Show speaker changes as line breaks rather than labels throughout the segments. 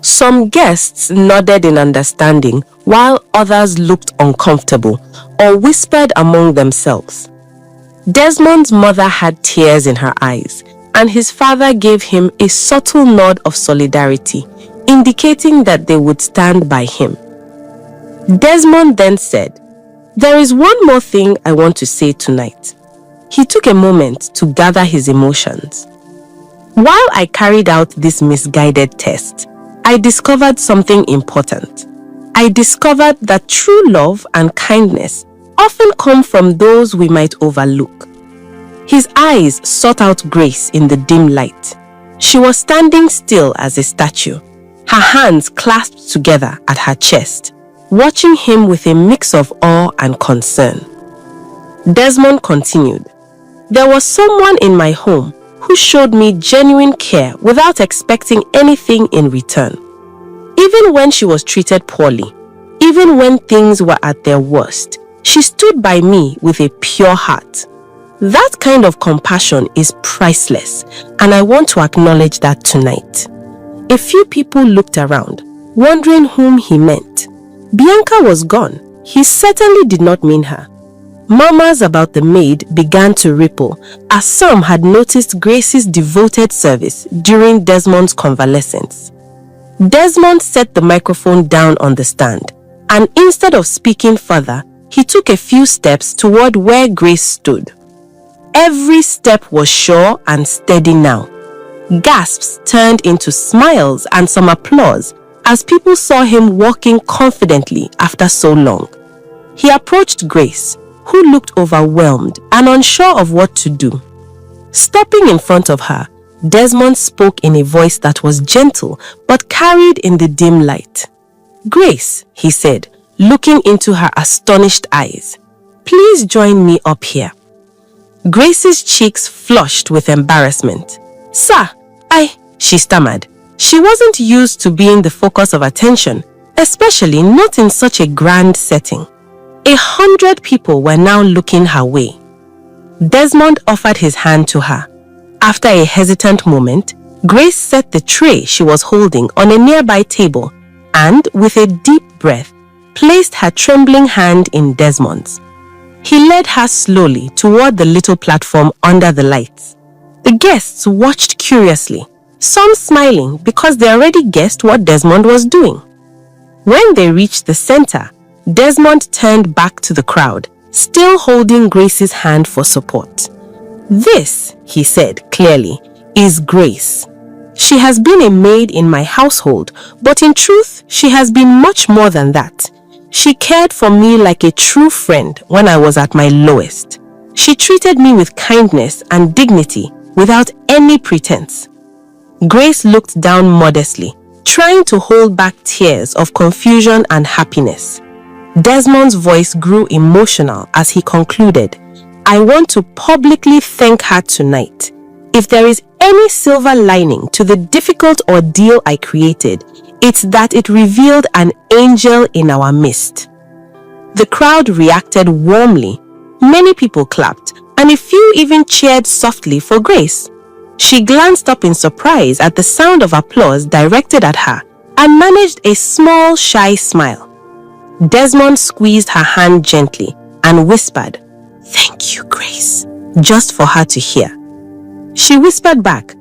Some guests nodded in understanding, while others looked uncomfortable or whispered among themselves. Desmond's mother had tears in her eyes, and his father gave him a subtle nod of solidarity, indicating that they would stand by him. Desmond then said, "There is one more thing I want to say tonight." He took a moment to gather his emotions. "While I carried out this misguided test, I discovered something important. I discovered that true love and kindness often come from those we might overlook." His eyes sought out Grace in the dim light. She was standing still as a statue, her hands clasped together at her chest, watching him with a mix of awe and concern. Desmond continued, "There was someone in my home who showed me genuine care without expecting anything in return. Even when she was treated poorly, even when things were at their worst, she stood by me with a pure heart. That kind of compassion is priceless, and I want to acknowledge that tonight." A few people looked around, wondering whom he meant. Bianca was gone. He certainly did not mean her. Murmurs about the maid began to ripple, as some had noticed Grace's devoted service during Desmond's convalescence. Desmond set the microphone down on the stand, and instead of speaking further, he took a few steps toward where Grace stood. Every step was sure and steady now. Gasps turned into smiles and some applause as people saw him walking confidently after so long. He approached Grace, who looked overwhelmed and unsure of what to do. Stopping in front of her, Desmond spoke in a voice that was gentle but carried in the dim light. "Grace," he said, looking into her astonished eyes, "please join me up here." Grace's cheeks flushed with embarrassment. "Sir, she stammered. She wasn't used to being the focus of attention, especially not in such a grand setting. 100 people were now looking her way. Desmond offered his hand to her. After a hesitant moment, Grace set the tray she was holding on a nearby table and, with a deep breath, placed her trembling hand in Desmond's. He led her slowly toward the little platform under the lights. The guests watched curiously, some smiling because they already guessed what Desmond was doing. When they reached the center, Desmond turned back to the crowd, still holding Grace's hand for support. "This," he said clearly, "is Grace. She has been a maid in my household, but in truth, she has been much more than that. She cared for me like a true friend when I was at my lowest. She treated me with kindness and dignity without any pretense." Grace looked down modestly, trying to hold back tears of confusion and happiness. Desmond's voice grew emotional as he concluded, "I want to publicly thank her tonight. If there is any silver lining to the difficult ordeal I created, it's that it revealed an angel in our midst." The crowd reacted warmly. Many people clapped, and a few even cheered softly for Grace. She glanced up in surprise at the sound of applause directed at her and managed a small, shy smile. Desmond squeezed her hand gently and whispered, "Thank you, Grace," just for her to hear. She whispered back,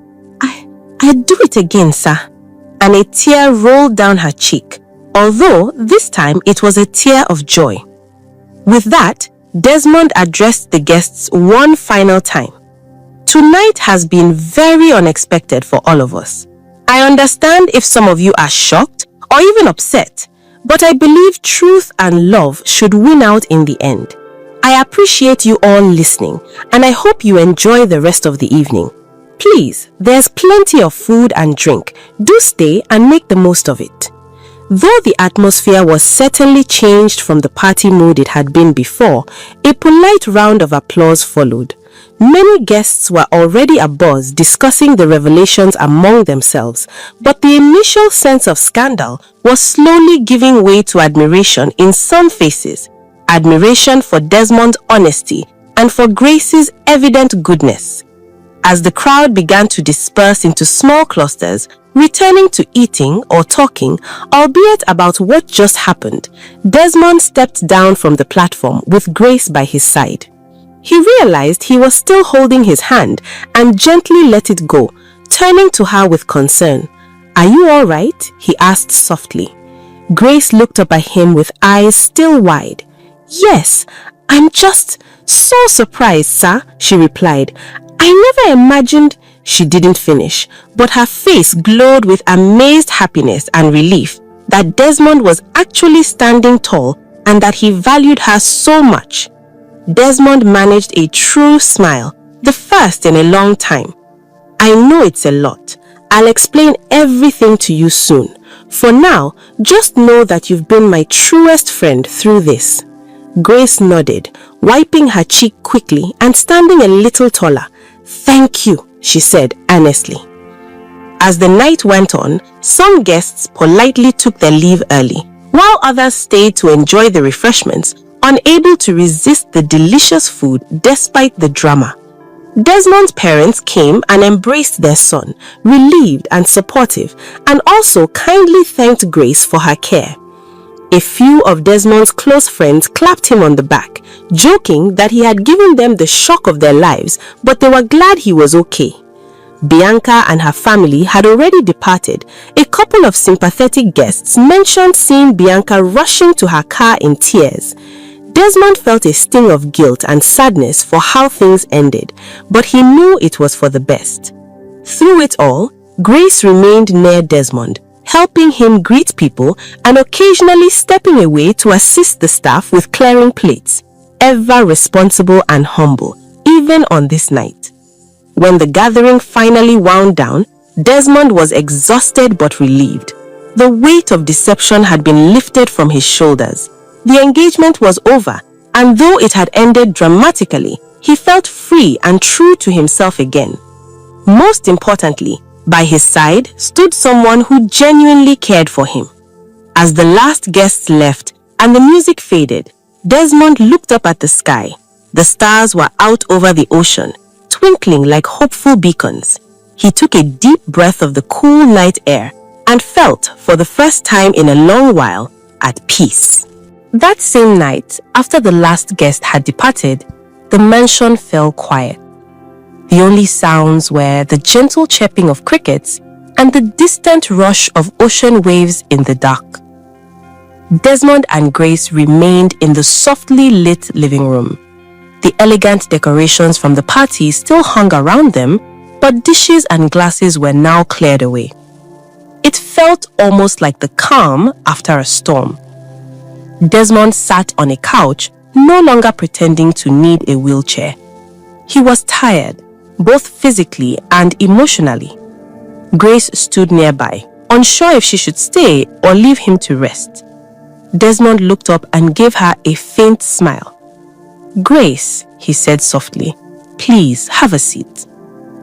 I'd do it again, sir." And a tear rolled down her cheek, although this time it was a tear of joy. With that, Desmond addressed the guests one final time. "Tonight has been very unexpected for all of us. I understand if some of you are shocked or even upset, but I believe truth and love should win out in the end. I appreciate you all listening, and I hope you enjoy the rest of the evening. Please, there's plenty of food and drink. Do stay and make the most of it." Though the atmosphere was certainly changed from the party mood it had been before, a polite round of applause followed. Many guests were already abuzz discussing the revelations among themselves, but the initial sense of scandal was slowly giving way to admiration in some faces. Admiration for Desmond's honesty and for Grace's evident goodness. As the crowd began to disperse into small clusters, returning to eating or talking, albeit about what just happened, Desmond stepped down from the platform with Grace by his side. He realized he was still holding his hand and gently let it go, turning to her with concern. "Are you all right?" he asked softly. Grace looked up at him with eyes still wide. "Yes, I'm just so surprised, sir," she replied. "I never imagined—" She didn't finish, but her face glowed with amazed happiness and relief that Desmond was actually standing tall and that he valued her so much. Desmond managed a true smile, the first in a long time. "I know it's a lot. I'll explain everything to you soon. For now, just know that you've been my truest friend through this." Grace nodded, wiping her cheek quickly and standing a little taller. "Thank you," she said earnestly. As the night went on, some guests politely took their leave early, while others stayed to enjoy the refreshments, unable to resist the delicious food despite the drama. Desmond's parents came and embraced their son, relieved and supportive, and also kindly thanked Grace for her care. A few of Desmond's close friends clapped him on the back, joking that he had given them the shock of their lives, but they were glad he was okay. Bianca and her family had already departed. A couple of sympathetic guests mentioned seeing Bianca rushing to her car in tears. Desmond felt a sting of guilt and sadness for how things ended, but he knew it was for the best. Through it all, Grace remained near Desmond, helping him greet people and occasionally stepping away to assist the staff with clearing plates, ever responsible and humble, even on this night. When the gathering finally wound down, Desmond was exhausted but relieved. The weight of deception had been lifted from his shoulders. The engagement was over, and though it had ended dramatically, he felt free and true to himself again. Most importantly, by his side stood someone who genuinely cared for him. As the last guests left and the music faded, Desmond looked up at the sky. The stars were out over the ocean, twinkling like hopeful beacons. He took a deep breath of the cool night air and felt, for the first time in a long while, at peace. That same night, after the last guest had departed, the mansion fell quiet. The only sounds were the gentle chirping of crickets and the distant rush of ocean waves in the dark. Desmond and Grace remained in the softly lit living room. The elegant decorations from the party still hung around them, but dishes and glasses were now cleared away. It felt almost like the calm after a storm. Desmond sat on a couch, no longer pretending to need a wheelchair. He was tired, both physically and emotionally. Grace stood nearby, unsure if she should stay or leave him to rest. Desmond looked up and gave her a faint smile. "Grace," he said softly, "please have a seat.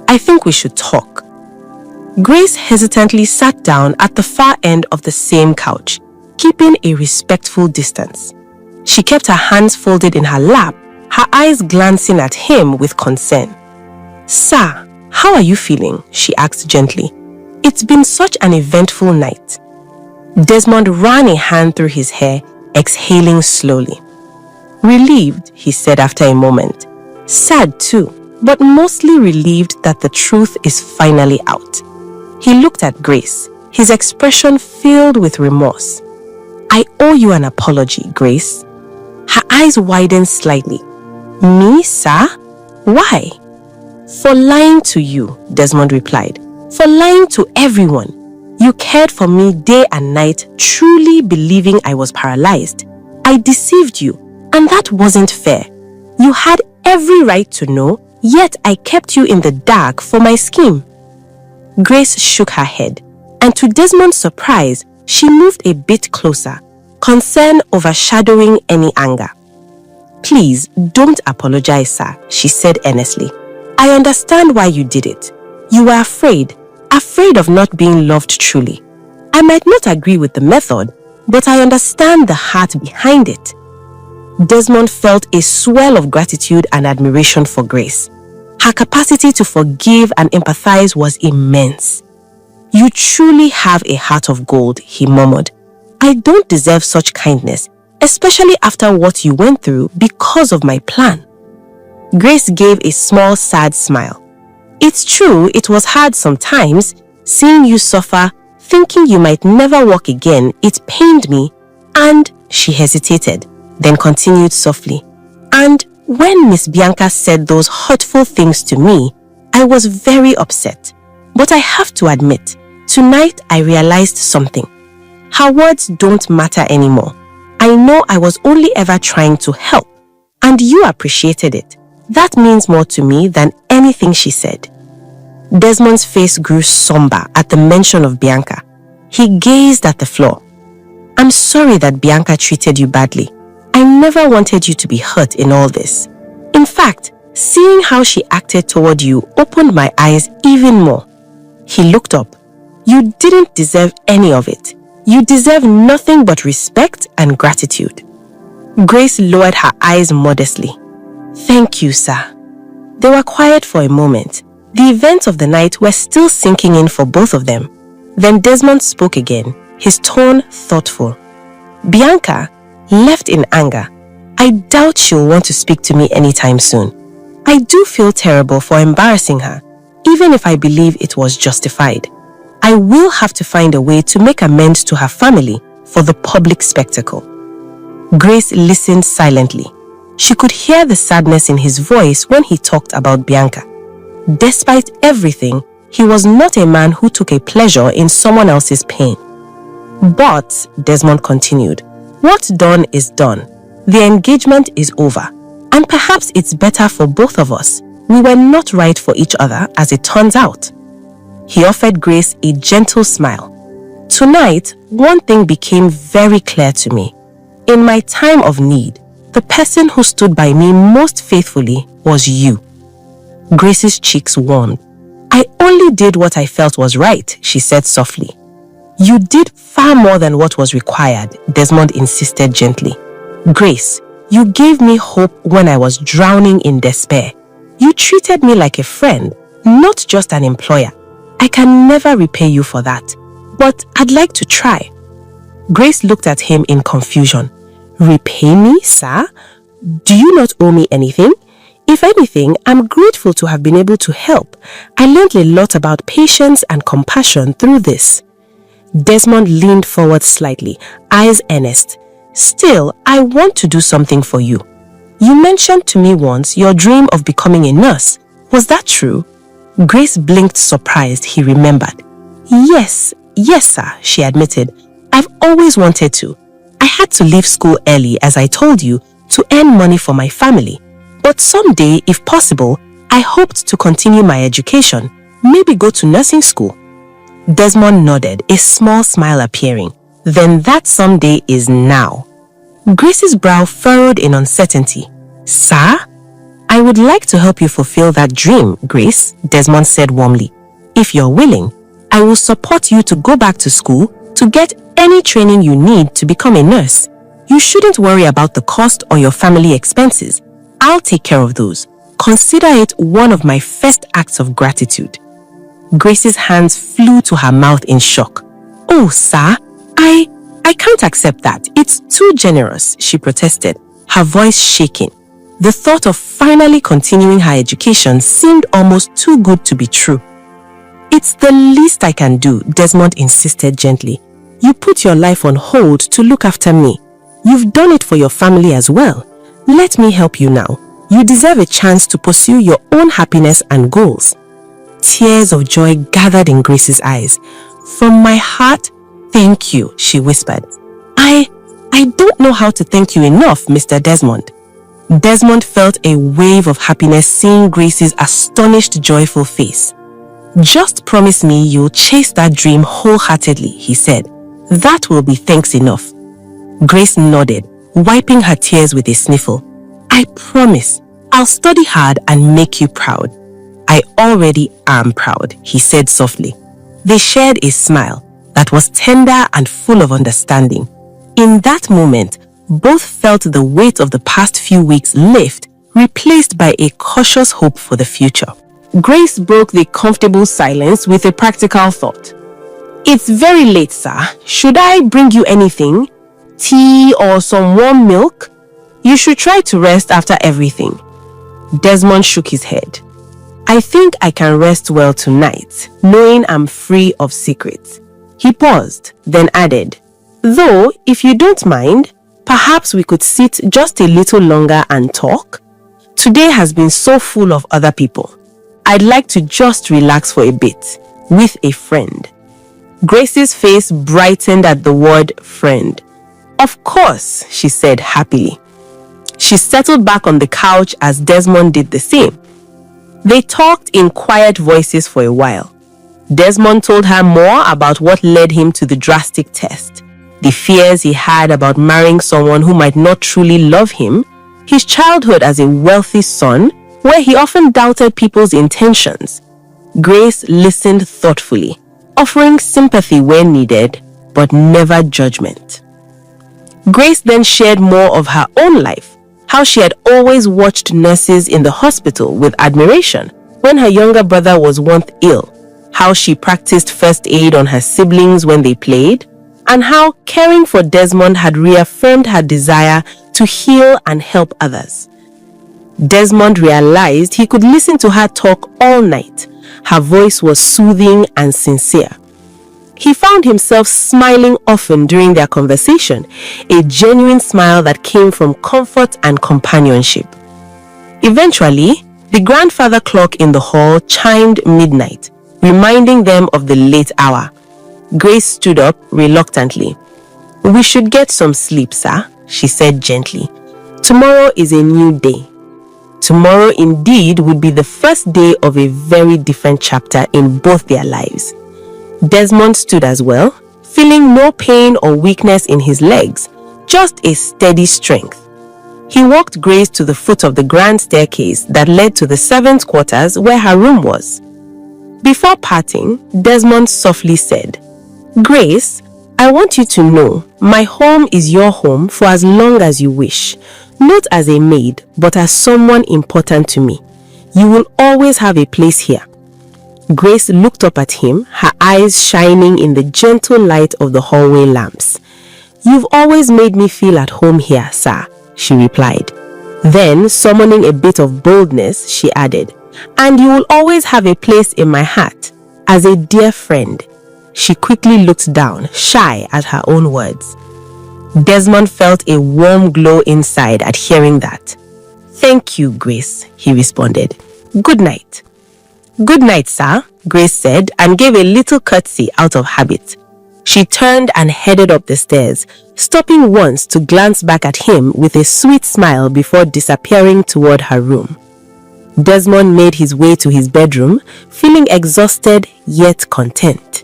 I think we should talk." Grace hesitantly sat down at the far end of the same couch, keeping a respectful distance. She kept her hands folded in her lap, her eyes glancing at him with concern. "Sir, how are you feeling?" she asked gently. "It's been such an eventful night." Desmond ran a hand through his hair, exhaling slowly. "Relieved," he said after a moment. "Sad too, but mostly relieved that the truth is finally out." He looked at Grace, his expression filled with remorse. "I owe you an apology, Grace." Her eyes widened slightly. "Me, sir? Why?" "For lying to you," Desmond replied. "For lying to everyone. You cared for me day and night, truly believing I was paralyzed. I deceived you, and that wasn't fair. You had every right to know, yet I kept you in the dark for my scheme." Grace shook her head, and to Desmond's surprise, she moved a bit closer, concern overshadowing any anger. "Please, don't apologize, sir," she said earnestly. "I understand why you did it. You were afraid of not being loved truly. I might not agree with the method, but I understand the heart behind it." Desmond felt a swell of gratitude and admiration for Grace. Her capacity to forgive and empathize was immense. "You truly have a heart of gold," he murmured. "I don't deserve such kindness, especially after what you went through because of my plan." Grace gave a small, sad smile. "It's true, it was hard sometimes. Seeing you suffer, thinking you might never walk again, it pained me." And she hesitated, then continued softly. "And when Miss Bianca said those hurtful things to me, I was very upset. But I have to admit, tonight I realized something. Her words don't matter anymore. I know I was only ever trying to help, and you appreciated it. That means more to me than anything she said." Desmond's face grew somber at the mention of Bianca. He gazed at the floor. "I'm sorry that Bianca treated you badly. I never wanted you to be hurt in all this. In fact, seeing how she acted toward you opened my eyes even more." He looked up. "You didn't deserve any of it. You deserve nothing but respect and gratitude." Grace lowered her eyes modestly. "Thank you, sir." They were quiet for a moment. The events of the night were still sinking in for both of them. Then Desmond spoke again, his tone thoughtful. "Bianca, left in anger, I doubt she'll want to speak to me anytime soon. I do feel terrible for embarrassing her, even if I believe it was justified. I will have to find a way to make amends to her family for the public spectacle." Grace listened silently. She could hear the sadness in his voice when he talked about Bianca. Despite everything, he was not a man who took a pleasure in someone else's pain. "But," Desmond continued, "what's done is done. The engagement is over, and perhaps it's better for both of us. We were not right for each other, as it turns out." He offered Grace a gentle smile. "Tonight, one thing became very clear to me. In my time of need, the person who stood by me most faithfully was you." Grace's cheeks warmed. "I only did what I felt was right," she said softly. "You did far more than what was required," Desmond insisted gently. "Grace, you gave me hope when I was drowning in despair. You treated me like a friend, not just an employer. I can never repay you for that, but I'd like to try." Grace looked at him in confusion. "Repay me, sir? Do you not owe me anything? If anything, I'm grateful to have been able to help. I learned a lot about patience and compassion through this." Desmond leaned forward slightly, eyes earnest. "Still, I want to do something for you. You mentioned to me once your dream of becoming a nurse. Was that true?" Grace blinked surprised, he remembered. Yes, sir," she admitted. "I've always wanted to. I had to leave school early, as I told you, to earn money for my family. But someday, if possible, I hoped to continue my education, maybe go to nursing school." Desmond nodded, a small smile appearing. "Then that someday is now." Grace's brow furrowed in uncertainty. "Sir? I would like to help you fulfill that dream, Grace," Desmond said warmly. "If you're willing, I will support you to go back to school to get any training you need to become a nurse. You shouldn't worry about the cost or your family expenses. I'll take care of those. Consider it one of my first acts of gratitude." Grace's hands flew to her mouth in shock. "Oh, sir, I can't accept that. It's too generous," she protested, her voice shaking. The thought of finally continuing her education seemed almost too good to be true. "It's the least I can do," Desmond insisted gently. "You put your life on hold to look after me. You've done it for your family as well. Let me help you now. You deserve a chance to pursue your own happiness and goals." Tears of joy gathered in Grace's eyes. "From my heart, thank you," she whispered. I don't know how to thank you enough, Mr. Desmond." Desmond felt a wave of happiness seeing Grace's astonished, joyful face. "Just promise me you'll chase that dream wholeheartedly," he said. "That will be thanks enough." Grace nodded, wiping her tears with a sniffle. "I promise. I'll study hard and make you proud." "I already am proud," he said softly. They shared a smile that was tender and full of understanding. In that moment, both felt the weight of the past few weeks lift, replaced by a cautious hope for the future. Grace broke the comfortable silence with a practical thought. "It's very late, sir. Should I bring you anything? Tea or some warm milk? You should try to rest after everything." Desmond shook his head. "I think I can rest well tonight, knowing I'm free of secrets." He paused, then added, "Though, if you don't mind, perhaps we could sit just a little longer and talk? Today has been so full of other people. I'd like to just relax for a bit, with a friend." Grace's face brightened at the word friend. "Of course," she said happily. She settled back on the couch as Desmond did the same. They talked in quiet voices for a while. Desmond told her more about what led him to the drastic test, the fears he had about marrying someone who might not truly love him, his childhood as a wealthy son, where he often doubted people's intentions. Grace listened thoughtfully, offering sympathy where needed, but never judgment. Grace then shared more of her own life, how she had always watched nurses in the hospital with admiration when her younger brother was once ill, how she practiced first aid on her siblings when they played, and how caring for Desmond had reaffirmed her desire to heal and help others. Desmond realized he could listen to her talk all night. Her voice was soothing and sincere. He found himself smiling often during their conversation, a genuine smile that came from comfort and companionship. Eventually, the grandfather clock in the hall chimed midnight, reminding them of the late hour. Grace stood up reluctantly. "We should get some sleep, sir," she said gently. "Tomorrow is a new day." Tomorrow indeed would be the first day of a very different chapter in both their lives. Desmond stood as well, feeling no pain or weakness in his legs, just a steady strength. He walked Grace to the foot of the grand staircase that led to the servants' quarters where her room was. Before parting, Desmond softly said, "Grace, I want you to know my home is your home for as long as you wish, not as a maid, but as someone important to me. You will always have a place here." Grace looked up at him, her eyes shining in the gentle light of the hallway lamps. "You've always made me feel at home here, sir," she replied. Then, summoning a bit of boldness, she added, "And you will always have a place in my heart, as a dear friend." She quickly looked down, shy at her own words. Desmond felt a warm glow inside at hearing that. "Thank you, Grace," he responded. "Good night." "Good night, sir," Grace said, and gave a little curtsy out of habit. She turned and headed up the stairs, stopping once to glance back at him with a sweet smile before disappearing toward her room. Desmond made his way to his bedroom, feeling exhausted yet content.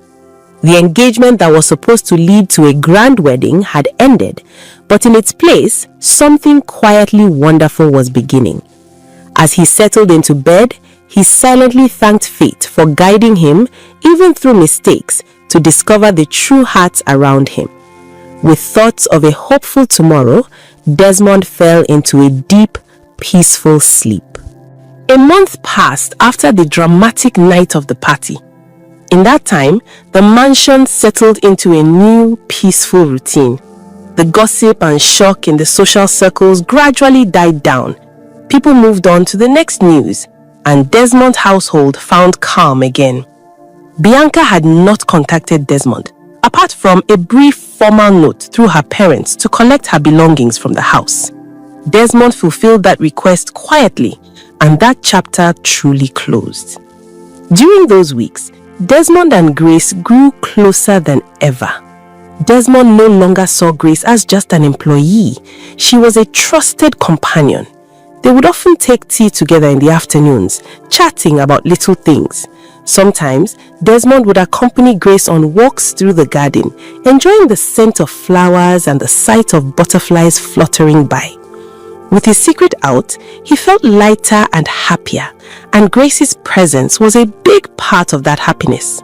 The engagement that was supposed to lead to a grand wedding had ended, but in its place, something quietly wonderful was beginning. As he settled into bed, he silently thanked fate for guiding him, even through mistakes, to discover the true hearts around him. With thoughts of a hopeful tomorrow, Desmond fell into a deep, peaceful sleep. A month passed after the dramatic night of the party. In that time, the mansion settled into a new, peaceful routine. The gossip and shock in the social circles gradually died down. People moved on to the next news, and Desmond's household found calm again. Bianca had not contacted Desmond, apart from a brief formal note through her parents to collect her belongings from the house. Desmond fulfilled that request quietly, and that chapter truly closed. During those weeks, Desmond and Grace grew closer than ever. Desmond no longer saw Grace as just an employee. She was a trusted companion. They would often take tea together in the afternoons, chatting about little things. Sometimes, Desmond would accompany Grace on walks through the garden, enjoying the scent of flowers and the sight of butterflies fluttering by. With his secret out, he felt lighter and happier, and Grace's presence was a big part of that happiness.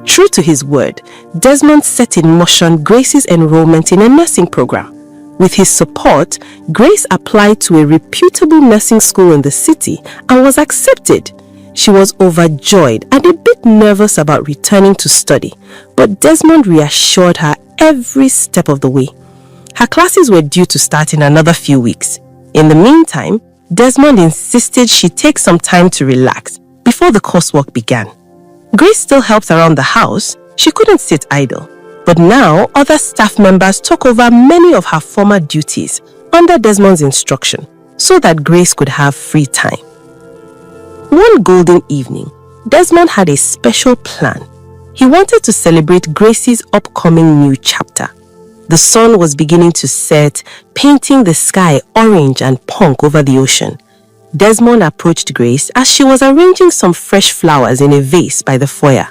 True to his word, Desmond set in motion Grace's enrollment in a nursing program. With his support, Grace applied to a reputable nursing school in the city and was accepted. She was overjoyed and a bit nervous about returning to study, but Desmond reassured her every step of the way. Her classes were due to start in another few weeks. In the meantime, Desmond insisted she take some time to relax before the coursework began. Grace still helped around the house. She couldn't sit idle. But now, other staff members took over many of her former duties under Desmond's instruction so that Grace could have free time. One golden evening, Desmond had a special plan. He wanted to celebrate Grace's upcoming new chapter. The sun was beginning to set, painting the sky orange and pink over the ocean. Desmond approached Grace as she was arranging some fresh flowers in a vase by the foyer.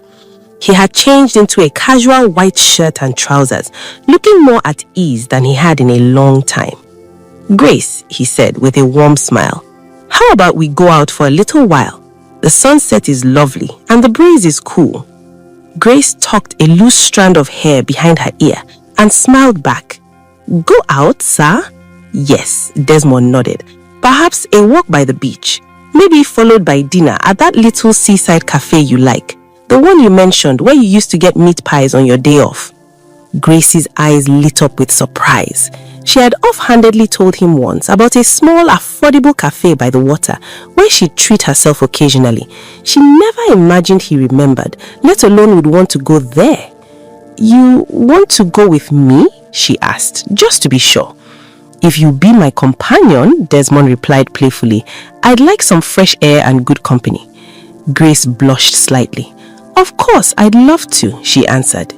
He had changed into a casual white shirt and trousers, looking more at ease than he had in a long time. "Grace," he said with a warm smile, "how about we go out for a little while? The sunset is lovely and the breeze is cool." Grace tucked a loose strand of hair behind her ear and smiled back. "Go out, sir?" "Yes," Desmond nodded. "Perhaps a walk by the beach, maybe followed by dinner at that little seaside cafe you like. The one you mentioned where you used to get meat pies on your day off." Grace's eyes lit up with surprise. She had offhandedly told him once about a small, affordable cafe by the water where she'd treat herself occasionally. She never imagined he remembered, let alone would want to go there. "You want to go with me?" she asked, just to be sure. "If you be my companion," Desmond replied playfully, "I'd like some fresh air and good company." Grace blushed slightly. "Of course, I'd love to," she answered.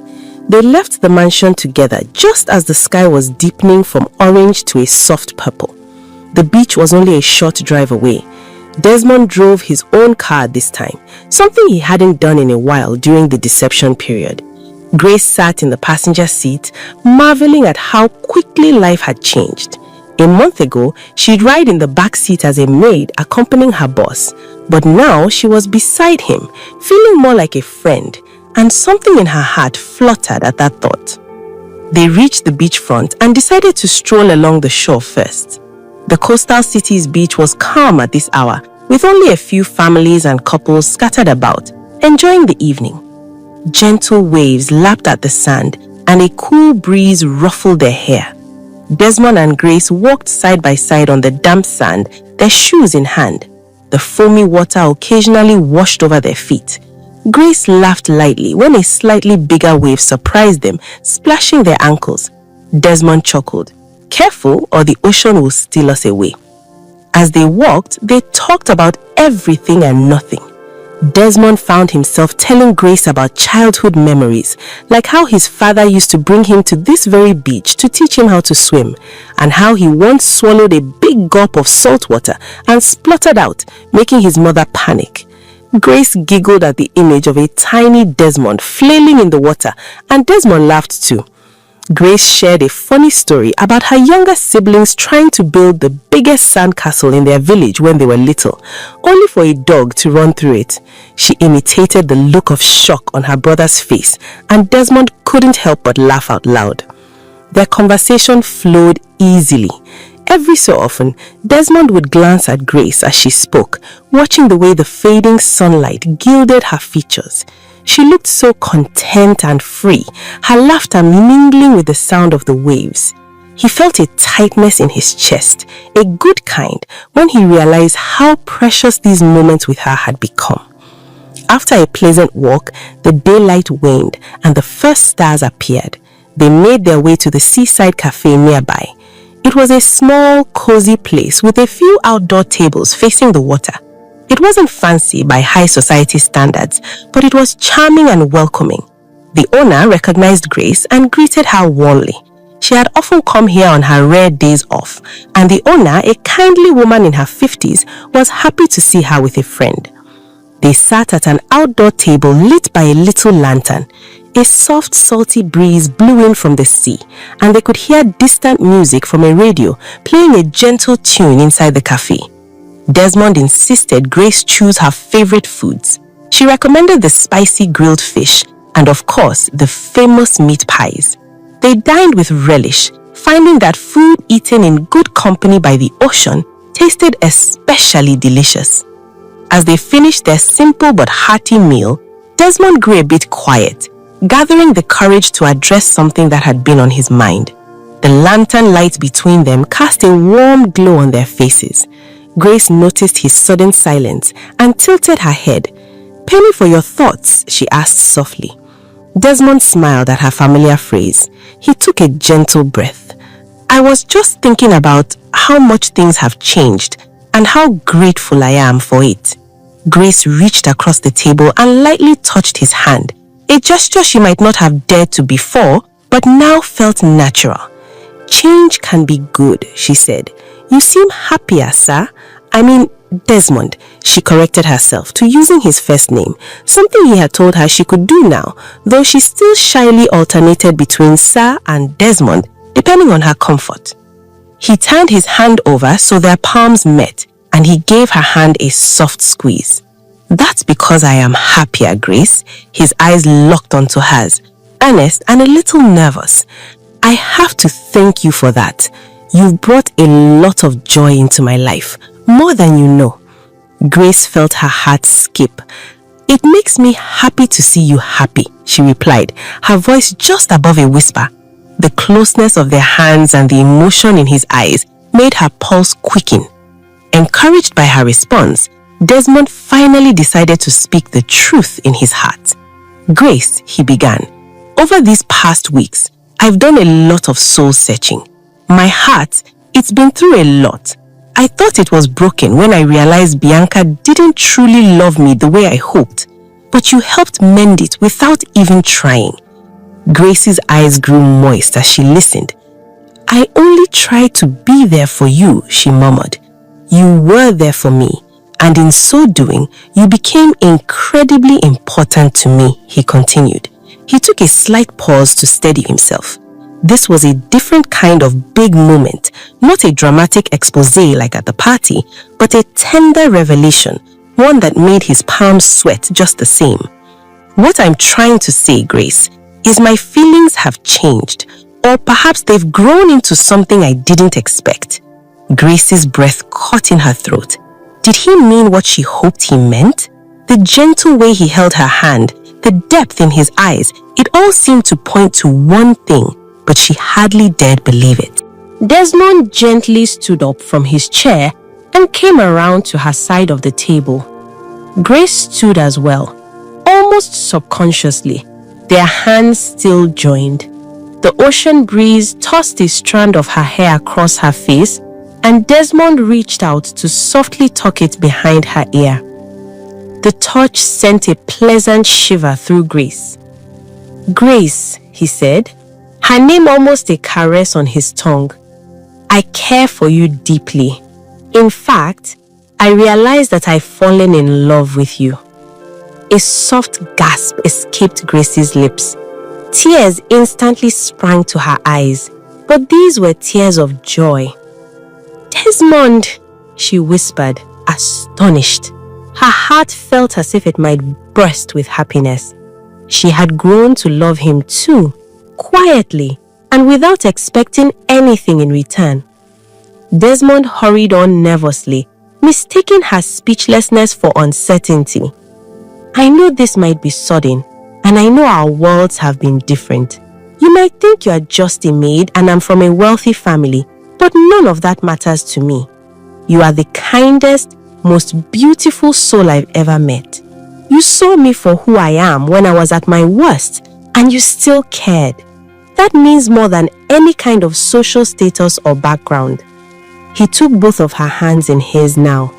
They left the mansion together just as the sky was deepening from orange to a soft purple. The beach was only a short drive away. Desmond drove his own car this time, something he hadn't done in a while during the deception period. Grace sat in the passenger seat, marveling at how quickly life had changed. A month ago, she'd ride in the back seat as a maid accompanying her boss, but now she was beside him, feeling more like a friend, and something in her heart fluttered at that thought. They reached the beachfront and decided to stroll along the shore first. The coastal city's beach was calm at this hour, with only a few families and couples scattered about, enjoying the evening. Gentle waves lapped at the sand, and a cool breeze ruffled their hair. Desmond and Grace walked side by side on the damp sand, their shoes in hand. The foamy water occasionally washed over their feet. Grace laughed lightly when a slightly bigger wave surprised them, splashing their ankles. Desmond chuckled. "Careful, or the ocean will steal us away." As they walked, they talked about everything and nothing. Desmond found himself telling Grace about childhood memories, like how his father used to bring him to this very beach to teach him how to swim, and how he once swallowed a big gulp of salt water and spluttered out, making his mother panic. Grace giggled at the image of a tiny Desmond flailing in the water, and Desmond laughed too. Grace shared a funny story about her younger siblings trying to build the biggest sandcastle in their village when they were little, only for a dog to run through it. She imitated the look of shock on her brother's face, and Desmond couldn't help but laugh out loud. Their conversation flowed easily. Every so often, Desmond would glance at Grace as she spoke, watching the way the fading sunlight gilded her features. She looked so content and free, her laughter mingling with the sound of the waves. He felt a tightness in his chest, a good kind, when he realized how precious these moments with her had become. After a pleasant walk, the daylight waned and the first stars appeared. They made their way to the seaside cafe nearby. It was a small, cozy place with a few outdoor tables facing the water. It wasn't fancy by high society standards, but it was charming and welcoming. The owner recognized Grace and greeted her warmly. She had often come here on her rare days off, and the owner, a kindly woman in her 50s, was happy to see her with a friend. They sat at an outdoor table lit by a little lantern. A soft, salty breeze blew in from the sea, and they could hear distant music from a radio playing a gentle tune inside the cafe. Desmond insisted Grace choose her favorite foods. She recommended the spicy grilled fish and, of course, the famous meat pies. They dined with relish, finding that food eaten in good company by the ocean tasted especially delicious. As they finished their simple but hearty meal, Desmond grew a bit quiet, gathering the courage to address something that had been on his mind. The lantern light between them cast a warm glow on their faces. Grace noticed his sudden silence and tilted her head. "Penny for your thoughts?" she asked softly. Desmond smiled at her familiar phrase. He took a gentle breath. "I was just thinking about how much things have changed and how grateful I am for it." Grace reached across the table and lightly touched his hand, a gesture she might not have dared to before, but now felt natural. "Change can be good," she said. "You seem happier, sir. I mean, Desmond," she corrected herself to using his first name, something he had told her she could do now, though she still shyly alternated between sir and Desmond, depending on her comfort. He turned his hand over so their palms met, and he gave her hand a soft squeeze. "That's because I am happier, Grace." His eyes locked onto hers, earnest and a little nervous. "I have to thank you for that. You've brought a lot of joy into my life, more than you know." Grace felt her heart skip. "It makes me happy to see you happy," she replied, her voice just above a whisper. The closeness of their hands and the emotion in his eyes made her pulse quicken. Encouraged by her response, Desmond finally decided to speak the truth in his heart. "Grace," he began, "over these past weeks, I've done a lot of soul searching. My heart, it's been through a lot. I thought it was broken when I realized Bianca didn't truly love me the way I hoped, but you helped mend it without even trying." Grace's eyes grew moist as she listened. "I only tried to be there for you," she murmured. "You were there for me, and in so doing, you became incredibly important to me," he continued. He took a slight pause to steady himself. This was a different kind of big moment, not a dramatic exposé like at the party, but a tender revelation, one that made his palms sweat just the same. "What I'm trying to say, Grace, is my feelings have changed, or perhaps they've grown into something I didn't expect." Grace's breath caught in her throat. Did he mean what she hoped he meant? The gentle way he held her hand, the depth in his eyes, it all seemed to point to one thing, but she hardly dared believe it. Desmond gently stood up from his chair and came around to her side of the table. Grace stood as well, almost subconsciously, their hands still joined. The ocean breeze tossed a strand of her hair across her face, and Desmond reached out to softly tuck it behind her ear. The touch sent a pleasant shiver through Grace. "Grace," he said, her name almost a caress on his tongue. "I care for you deeply. In fact, I realized that I've fallen in love with you." A soft gasp escaped Grace's lips. Tears instantly sprang to her eyes, but these were tears of joy. "Desmond," she whispered, astonished. Her heart felt as if it might burst with happiness. She had grown to love him too, quietly and without expecting anything in return. Desmond hurried on nervously, mistaking her speechlessness for uncertainty. "I know this might be sudden, and I know our worlds have been different. You might think you are just a maid and I'm from a wealthy family, but none of that matters to me. You are the kindest, most beautiful soul I've ever met. You saw me for who I am when I was at my worst, and you still cared. That means more than any kind of social status or background." He took both of her hands in his now.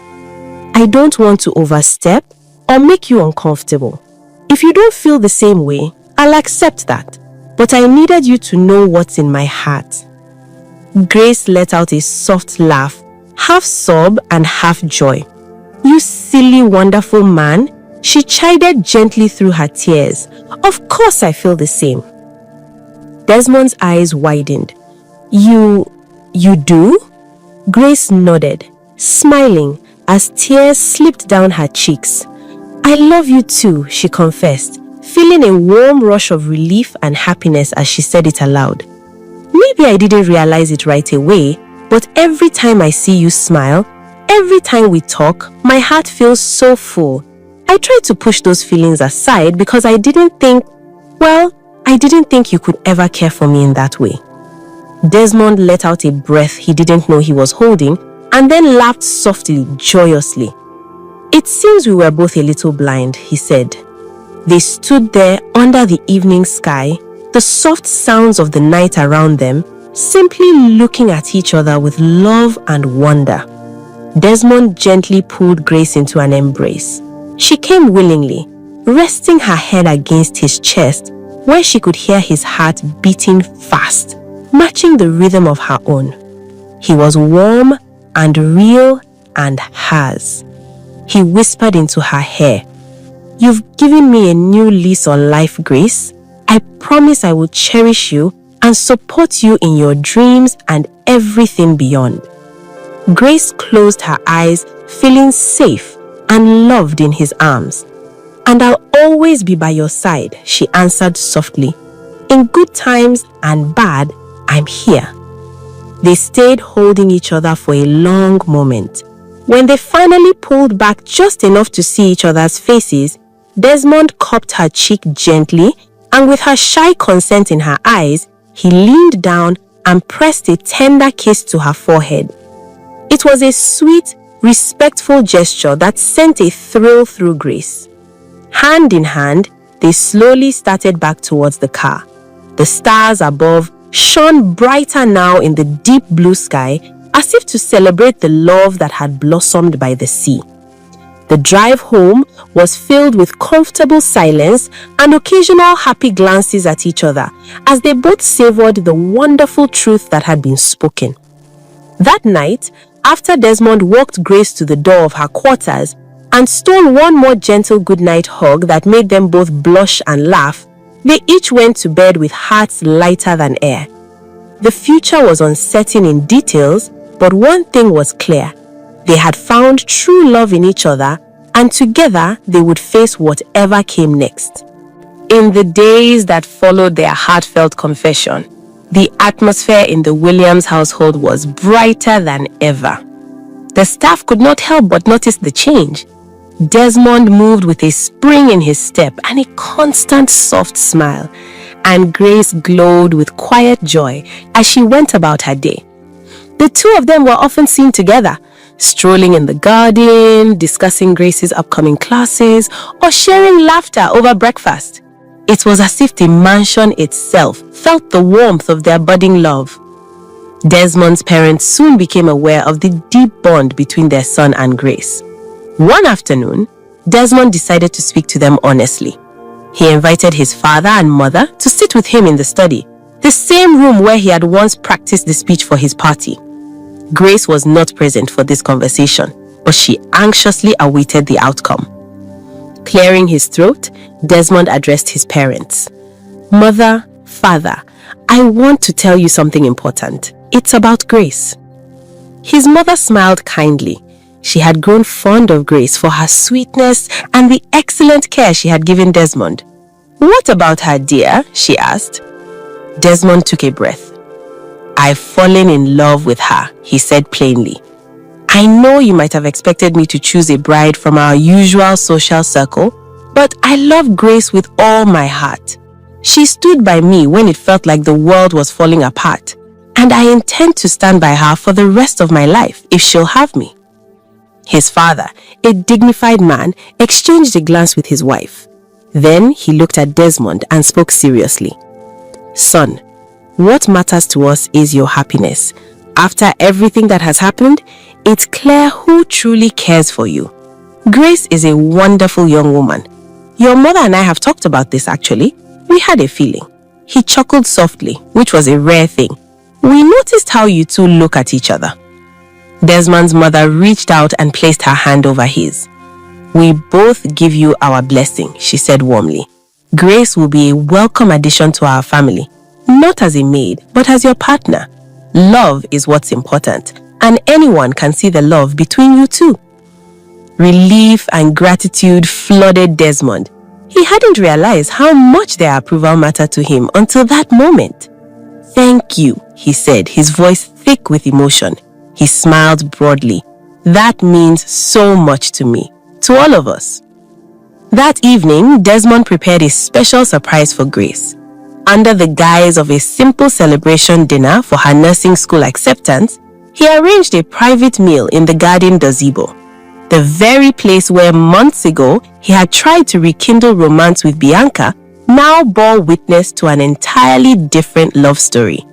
"I don't want to overstep or make you uncomfortable. If you don't feel the same way, I'll accept that. But I needed you to know what's in my heart." Grace let out a soft laugh, half sob and half joy. "You silly, wonderful man," she chided gently through her tears. "Of course I feel the same." Desmond's eyes widened. You do?" Grace nodded, smiling as tears slipped down her cheeks. "I love you too," she confessed, feeling a warm rush of relief and happiness as she said it aloud. "Me Maybe I didn't realize it right away, but every time I see you smile, every time we talk, my heart feels so full. I tried to push those feelings aside because I didn't think you could ever care for me in that way." Desmond let out a breath he didn't know he was holding and then laughed softly, joyously. "It seems we were both a little blind," he said. They stood there under the evening sky, the soft sounds of the night around them, simply looking at each other with love and wonder. Desmond gently pulled Grace into an embrace. She came willingly, resting her head against his chest, where she could hear his heart beating fast, matching the rhythm of her own. He was warm and real and hers. He whispered into her hair, "You've given me a new lease on life, Grace. I promise I will cherish you and support you in your dreams and everything beyond." Grace closed her eyes, feeling safe and loved in his arms. "And I'll always be by your side," she answered softly. "In good times and bad, I'm here." They stayed holding each other for a long moment. When they finally pulled back just enough to see each other's faces, Desmond cupped her cheek gently, and with her shy consent in her eyes, he leaned down and pressed a tender kiss to her forehead. It was a sweet, respectful gesture that sent a thrill through Grace. Hand in hand, they slowly started back towards the car. The stars above shone brighter now in the deep blue sky, as if to celebrate the love that had blossomed by the sea. The drive home was filled with comfortable silence and occasional happy glances at each other as they both savored the wonderful truth that had been spoken. That night, after Desmond walked Grace to the door of her quarters and stole one more gentle goodnight hug that made them both blush and laugh, they each went to bed with hearts lighter than air. The future was uncertain in details, but one thing was clear. They had found true love in each other, and together they would face whatever came next. In the days that followed their heartfelt confession, the atmosphere in the Williams household was brighter than ever. The staff could not help but notice the change. Desmond moved with a spring in his step and a constant soft smile, and Grace glowed with quiet joy as she went about her day. The two of them were often seen together, strolling in the garden, discussing Grace's upcoming classes, or sharing laughter over breakfast. It was as if the mansion itself felt the warmth of their budding love. Desmond's parents soon became aware of the deep bond between their son and Grace. One afternoon, Desmond decided to speak to them honestly. He invited his father and mother to sit with him in the study, the same room where he had once practiced the speech for his party. Grace was not present for this conversation, but she anxiously awaited the outcome. Clearing his throat, Desmond addressed his parents. "Mother, Father, I want to tell you something important. It's about Grace." His mother smiled kindly. She had grown fond of Grace for her sweetness and the excellent care she had given Desmond. "What about her, dear?" she asked. Desmond took a breath. "I've fallen in love with her," he said plainly. "I know you might have expected me to choose a bride from our usual social circle, but I love Grace with all my heart. She stood by me when it felt like the world was falling apart, and I intend to stand by her for the rest of my life if she'll have me." His father, a dignified man, exchanged a glance with his wife. Then he looked at Desmond and spoke seriously. "Son, what matters to us is your happiness. After everything that has happened, it's clear who truly cares for you. Grace is a wonderful young woman. Your mother and I have talked about this actually. We had a feeling." He chuckled softly, which was a rare thing. "We noticed how you two look at each other." Desmond's mother reached out and placed her hand over his. "We both give you our blessing," she said warmly. "Grace will be a welcome addition to our family, not as a maid, but as your partner. Love is what's important, and anyone can see the love between you two." Relief and gratitude flooded Desmond. He hadn't realized how much their approval mattered to him until that moment. "Thank Thank you, he said, his voice thick with emotion. He smiled broadly. That means so much to me, to all of us. That evening, Desmond prepared a special surprise for Grace. Under the guise of a simple celebration dinner for her nursing school acceptance, he arranged a private meal in the garden gazebo, the very place where months ago he had tried to rekindle romance with Bianca. Now bore witness to an entirely different love story.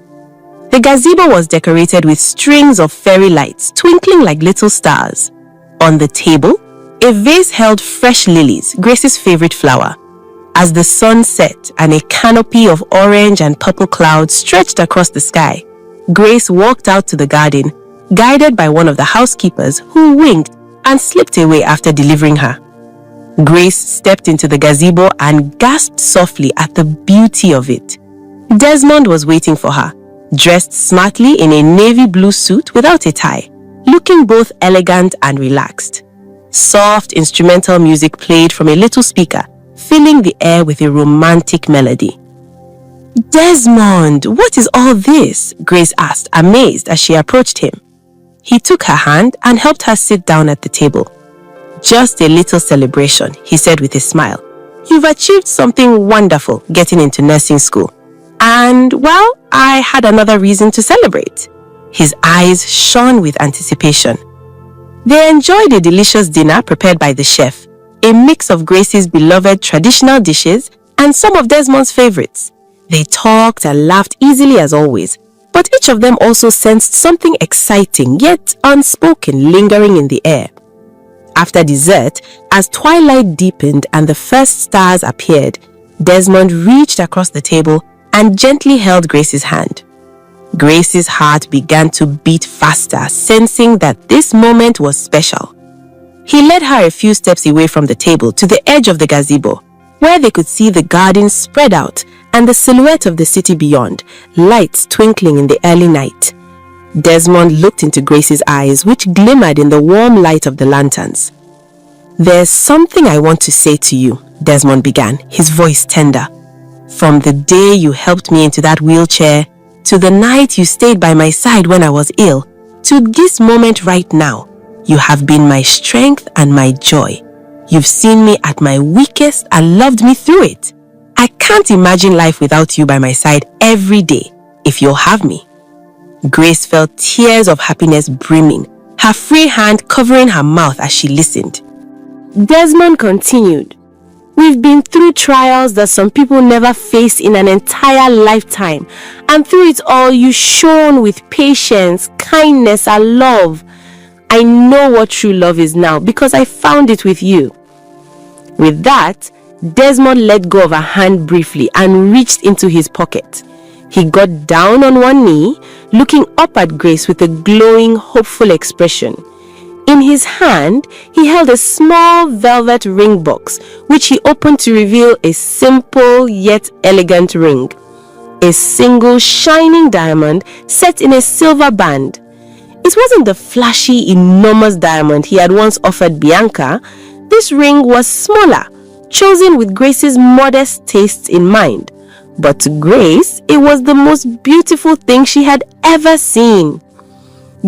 The gazebo was decorated with strings of fairy lights twinkling like little stars. On the table, a vase held fresh lilies, Grace's favorite flower. As the sun set and a canopy of orange and purple clouds stretched across the sky, Grace walked out to the garden, guided by one of the housekeepers who winked and slipped away after delivering her. Grace stepped into the gazebo and gasped softly at the beauty of it. Desmond was waiting for her, dressed smartly in a navy blue suit without a tie, looking both elegant and relaxed. Soft instrumental music played from a little speaker, filling the air with a romantic melody. "Desmond, what is all this?" Grace asked, amazed as she approached him. He took her hand and helped her sit down at the table. "Just a little celebration," he said with a smile. "You've achieved something wonderful getting into nursing school. And, well, I had another reason to celebrate." His eyes shone with anticipation. They enjoyed a delicious dinner prepared by the chef, a mix of Grace's beloved traditional dishes and some of Desmond's favorites. They talked and laughed easily as always, but each of them also sensed something exciting yet unspoken lingering in the air. After dessert, as twilight deepened and the first stars appeared, Desmond reached across the table and gently held Grace's hand. Grace's heart began to beat faster, sensing that this moment was special. He led her a few steps away from the table to the edge of the gazebo, where they could see the garden spread out and the silhouette of the city beyond, lights twinkling in the early night. Desmond looked into Grace's eyes, which glimmered in the warm light of the lanterns. "There's something I want to say to you," Desmond began, his voice tender. "From the day you helped me into that wheelchair, to the night you stayed by my side when I was ill, to this moment right now, you have been my strength and my joy. You've seen me at my weakest and loved me through it. I can't imagine life without you by my side every day, if you'll have me." Grace felt tears of happiness brimming, her free hand covering her mouth as she listened. Desmond continued, "We've been through trials that some people never face in an entire lifetime, and through it all you shone with patience, kindness, and love. I know what true love is now because I found it with you." With that, Desmond let go of her hand briefly and reached into his pocket. He got down on one knee, looking up at Grace with a glowing, hopeful expression. In his hand, he held a small velvet ring box, which he opened to reveal a simple yet elegant ring. A single shining diamond set in a silver band. It wasn't the flashy, enormous diamond he had once offered Bianca. This ring was smaller, chosen with Grace's modest tastes in mind. But to Grace, it was the most beautiful thing she had ever seen.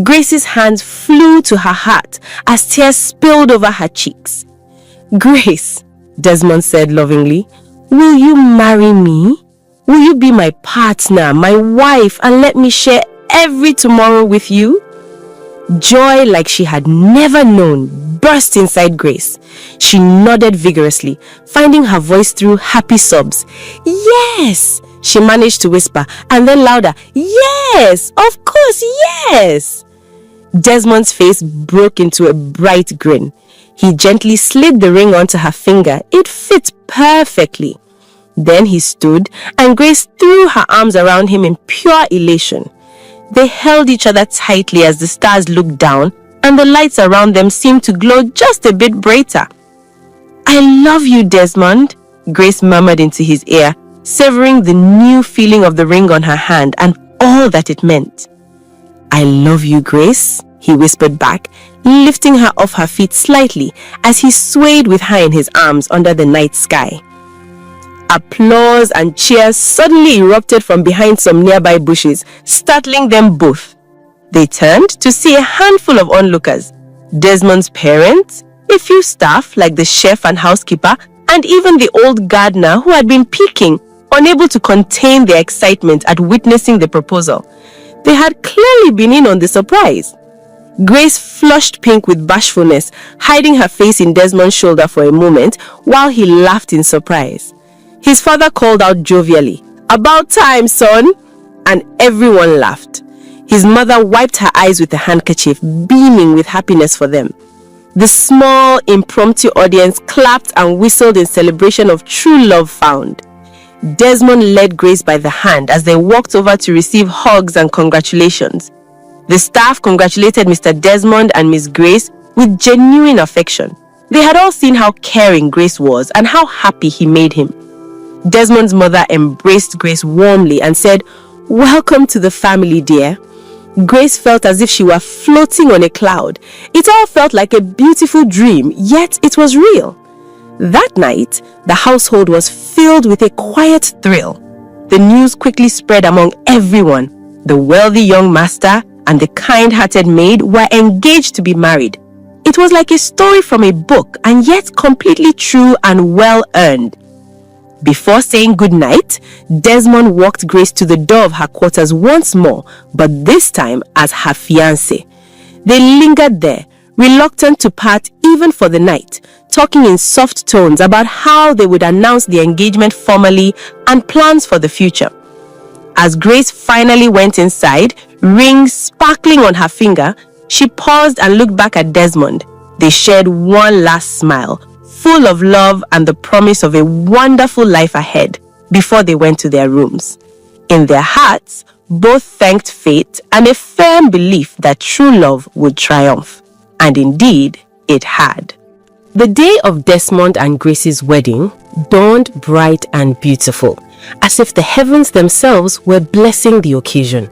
Grace's hands flew to her heart as tears spilled over her cheeks. "Grace," Desmond said lovingly, "will you marry me? Will you be my partner, my wife, and let me share every tomorrow with you?" Joy like she had never known burst inside Grace. She nodded vigorously, finding her voice through happy sobs. "Yes," she managed to whisper, and then louder, "Yes, of course, yes." Desmond's face broke into a bright grin. He gently slid the ring onto her finger. It fit perfectly. Then he stood, and Grace threw her arms around him in pure elation. They held each other tightly as the stars looked down, and the lights around them seemed to glow just a bit brighter. "I love you, Desmond," Grace murmured into his ear, savoring the new feeling of the ring on her hand and all that it meant. "I love you, Grace," he whispered back, lifting her off her feet slightly as he swayed with her in his arms under the night sky. Applause and cheers suddenly erupted from behind some nearby bushes, startling them both. They turned to see a handful of onlookers: Desmond's parents, a few staff like the chef and housekeeper, and even the old gardener who had been peeking, unable to contain their excitement at witnessing the proposal. They had clearly been in on the surprise. Grace flushed pink with bashfulness, hiding her face in Desmond's shoulder for a moment while he laughed in surprise. His father called out jovially, "About time, son!" and everyone laughed. His mother wiped her eyes with a handkerchief, beaming with happiness for them. The small, impromptu audience clapped and whistled in celebration of true love found. Desmond led Grace by the hand as they walked over to receive hugs and congratulations. The staff congratulated Mr. Desmond and Miss Grace with genuine affection. They had all seen how caring Grace was and how happy he made him. Desmond's mother embraced Grace warmly and said, "Welcome to the family, dear." Grace felt as if she were floating on a cloud. It all felt like a beautiful dream, yet it was real. That night, the household was filled with a quiet thrill. The news quickly spread among everyone. The wealthy young master and the kind-hearted maid were engaged to be married. It was like a story from a book, and yet completely true and well-earned. Before saying goodnight, Desmond walked Grace to the door of her quarters once more, but this time as her fiancé. They lingered there, reluctant to part even for the night, talking in soft tones about how they would announce the engagement formally and plans for the future. As Grace finally went inside, rings sparkling on her finger, she paused and looked back at Desmond. They shared one last smile, full of love and the promise of a wonderful life ahead, before they went to their rooms. In their hearts, both thanked fate and a firm belief that true love would triumph. And indeed, it had. The day of Desmond and Grace's wedding dawned bright and beautiful, as if the heavens themselves were blessing the occasion.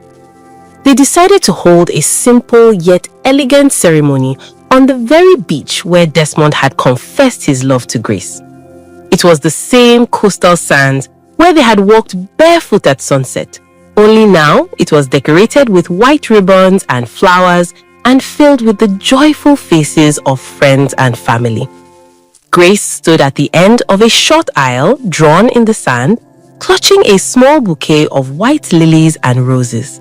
They decided to hold a simple yet elegant ceremony on the very beach where Desmond had confessed his love to Grace. It was the same coastal sands where they had walked barefoot at sunset, only now it was decorated with white ribbons and flowers and filled with the joyful faces of friends and family. Grace stood at the end of a short aisle drawn in the sand, clutching a small bouquet of white lilies and roses.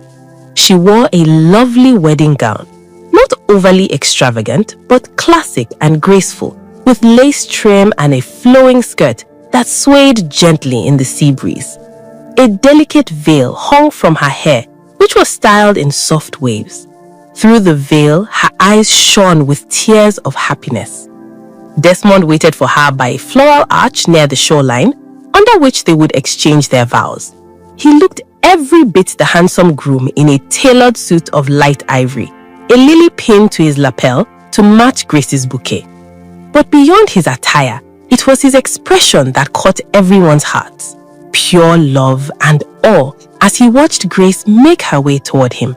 She wore a lovely wedding gown, not overly extravagant, but classic and graceful, with lace trim and a flowing skirt that swayed gently in the sea breeze. A delicate veil hung from her hair, which was styled in soft waves. Through the veil, her eyes shone with tears of happiness. Desmond waited for her by a floral arch near the shoreline, under which they would exchange their vows. He looked every bit the handsome groom in a tailored suit of light ivory, a lily pinned to his lapel to match Grace's bouquet. But beyond his attire, it was his expression that caught everyone's hearts. Pure love and awe as he watched Grace make her way toward him.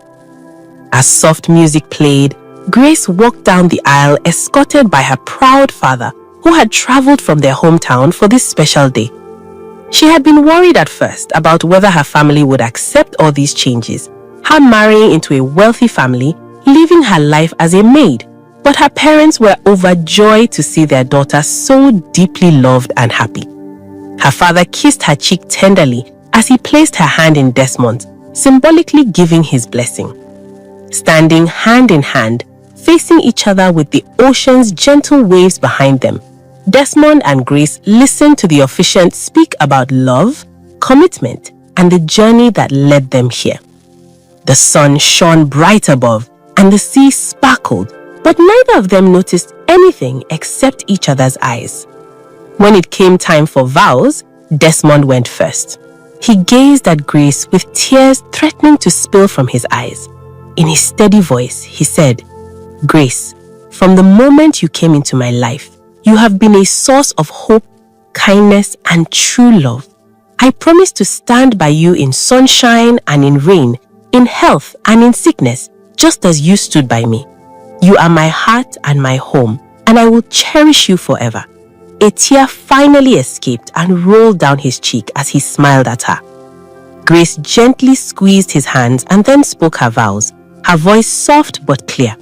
As soft music played, Grace walked down the aisle escorted by her proud father, who had traveled from their hometown for this special day. She had been worried at first about whether her family would accept all these changes, her marrying into a wealthy family, living her life as a maid. But her parents were overjoyed to see their daughter so deeply loved and happy. Her father kissed her cheek tenderly as he placed her hand in Desmond's, symbolically giving his blessing. Standing hand in hand, facing each other with the ocean's gentle waves behind them, Desmond and Grace listened to the officiant speak about love, commitment, and the journey that led them here. The sun shone bright above, and the sea sparkled, but neither of them noticed anything except each other's eyes. When it came time for vows, Desmond went first. He gazed at Grace with tears threatening to spill from his eyes. In a steady voice, he said, "Grace, from the moment you came into my life, you have been a source of hope, kindness, and true love. I promise to stand by you in sunshine and in rain, in health and in sickness, just as you stood by me. You are my heart and my home, and I will cherish you forever. A tear finally escaped and rolled down his cheek as he smiled at her. Grace gently squeezed his hands and then spoke her vows, her voice soft but clear.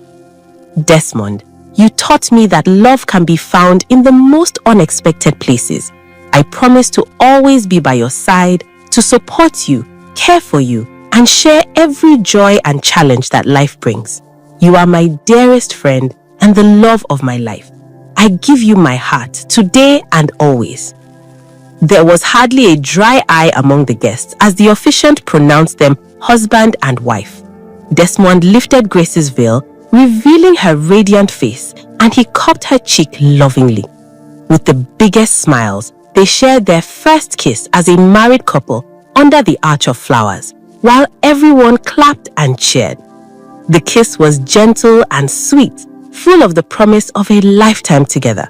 Desmond, you taught me that love can be found in the most unexpected places. I promise to always be by your side, to support you, care for you, and share every joy and challenge that life brings. You are my dearest friend and the love of my life. I give you my heart today and always. There was hardly a dry eye among the guests as the officiant pronounced them husband and wife. Desmond lifted Grace's veil, revealing her radiant face, and he cupped her cheek lovingly. With the biggest smiles, they shared their first kiss as a married couple under the arch of flowers, while everyone clapped and cheered. The kiss was gentle and sweet, full of the promise of a lifetime together.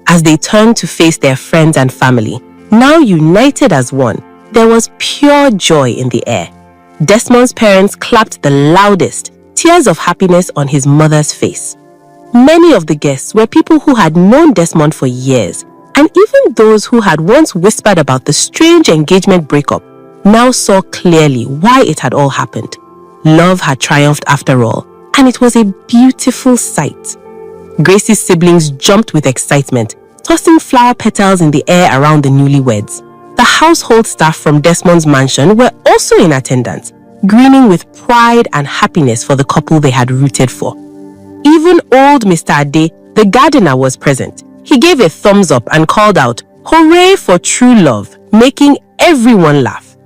As they turned to face their friends and family, now united as one, there was pure joy in the air. Desmond's parents clapped the loudest, tears of happiness on his mother's face. Many of the guests were people who had known Desmond for years, and even those who had once whispered about the strange engagement breakup now saw clearly why it had all happened. Love had triumphed after all, and it was a beautiful sight. Grace's siblings jumped with excitement, tossing flower petals in the air around the newlyweds. The household staff from Desmond's mansion were also in attendance, grinning with pride and happiness for the couple they had rooted for. Even old Mr. Ade, the gardener, was present. He gave a thumbs up and called out, "Hooray for true love," making everyone laugh.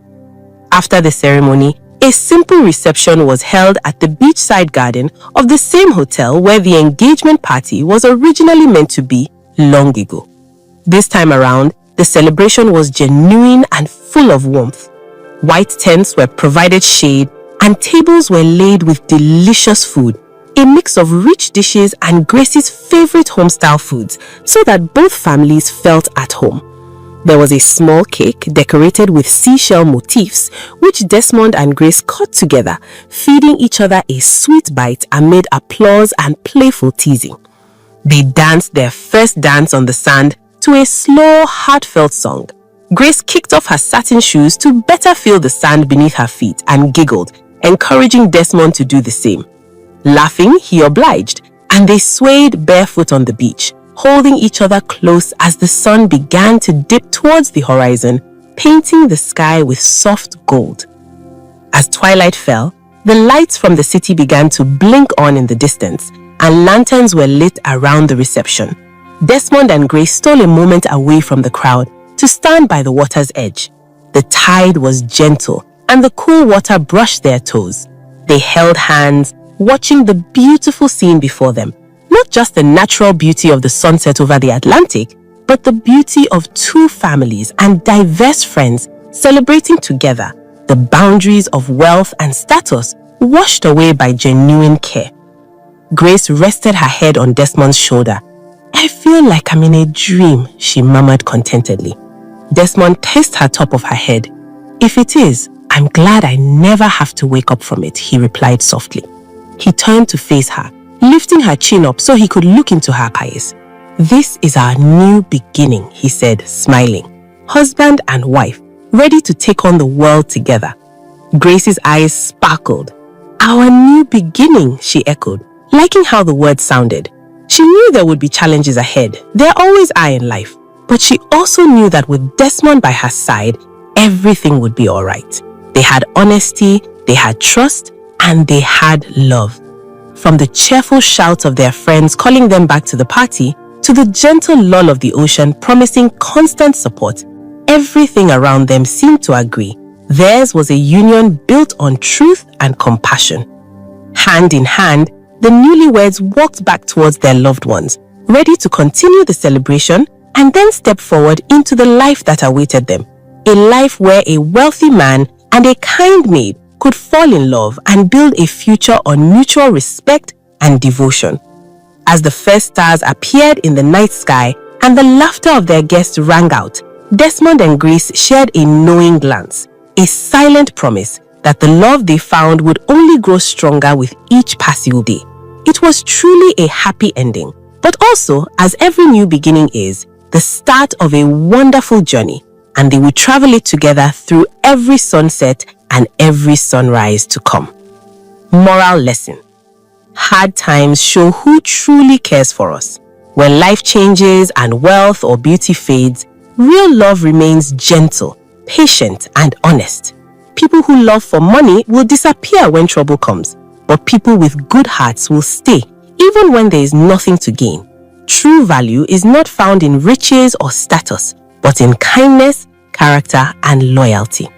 After the ceremony, a simple reception was held at the beachside garden of the same hotel where the engagement party was originally meant to be long ago. This time around, the celebration was genuine and full of warmth. White tents were provided shade and tables were laid with delicious food, a mix of rich dishes and Grace's favorite home-style foods, so that both families felt at home. There was a small cake decorated with seashell motifs, which Desmond and Grace cut together, feeding each other a sweet bite amid applause and playful teasing. They danced their first dance on the sand to a slow, heartfelt song. Grace kicked off her satin shoes to better feel the sand beneath her feet and giggled, encouraging Desmond to do the same. Laughing, he obliged, and they swayed barefoot on the beach, holding each other close as the sun began to dip towards the horizon, painting the sky with soft gold. As twilight fell, the lights from the city began to blink on in the distance, and lanterns were lit around the reception. Desmond and Grace stole a moment away from the crowd to stand by the water's edge. The tide was gentle, and the cool water brushed their toes. They held hands, watching the beautiful scene before them. Not just the natural beauty of the sunset over the Atlantic, but the beauty of two families and diverse friends celebrating together, the boundaries of wealth and status washed away by genuine care. Grace rested her head on Desmond's shoulder. "I feel like I'm in a dream," she murmured contentedly. Desmond kissed her top of her head. "If it is, I'm glad I never have to wake up from it," he replied softly. He turned to face her, lifting her chin up so he could look into her eyes. "This is our new beginning," he said, smiling. "Husband and wife, ready to take on the world together." Grace's eyes sparkled. "Our new beginning," she echoed, liking how the word sounded. She knew there would be challenges ahead. There always are in life. But she also knew that with Desmond by her side, everything would be all right. They had honesty, they had trust, and they had love. From the cheerful shouts of their friends calling them back to the party, to the gentle lull of the ocean promising constant support, everything around them seemed to agree. Theirs was a union built on truth and compassion. Hand in hand, the newlyweds walked back towards their loved ones, ready to continue the celebration and then step forward into the life that awaited them. A life where a wealthy man and a kind maid could fall in love and build a future on mutual respect and devotion. As the first stars appeared in the night sky and the laughter of their guests rang out, Desmond and Grace shared a knowing glance, a silent promise that the love they found would only grow stronger with each passing day. It was truly a happy ending, but also, as every new beginning is, the start of a wonderful journey, and they will travel it together through every sunset and every sunrise to come. Moral lesson: hard times show who truly cares for us. When life changes and wealth or beauty fades, real love remains gentle, patient, and honest. People who love for money will disappear when trouble comes, but people with good hearts will stay, even when there is nothing to gain. True value is not found in riches or status, but in kindness, character, and loyalty.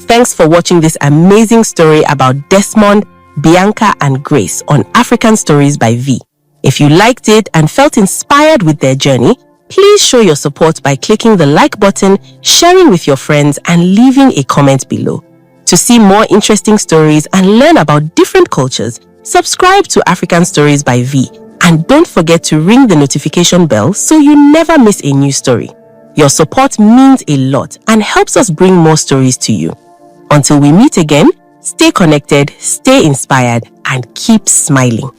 Thanks for watching this amazing story about Desmond, Bianca, and Grace on African Stories by V. If you liked it and felt inspired with their journey, please show your support by clicking the like button, sharing with your friends, and leaving a comment below. To see more interesting stories and learn about different cultures, subscribe to African Stories by V, and don't forget to ring the notification bell so you never miss a new story. Your support means a lot and helps us bring more stories to you. Until we meet again, stay connected, stay inspired, and keep smiling.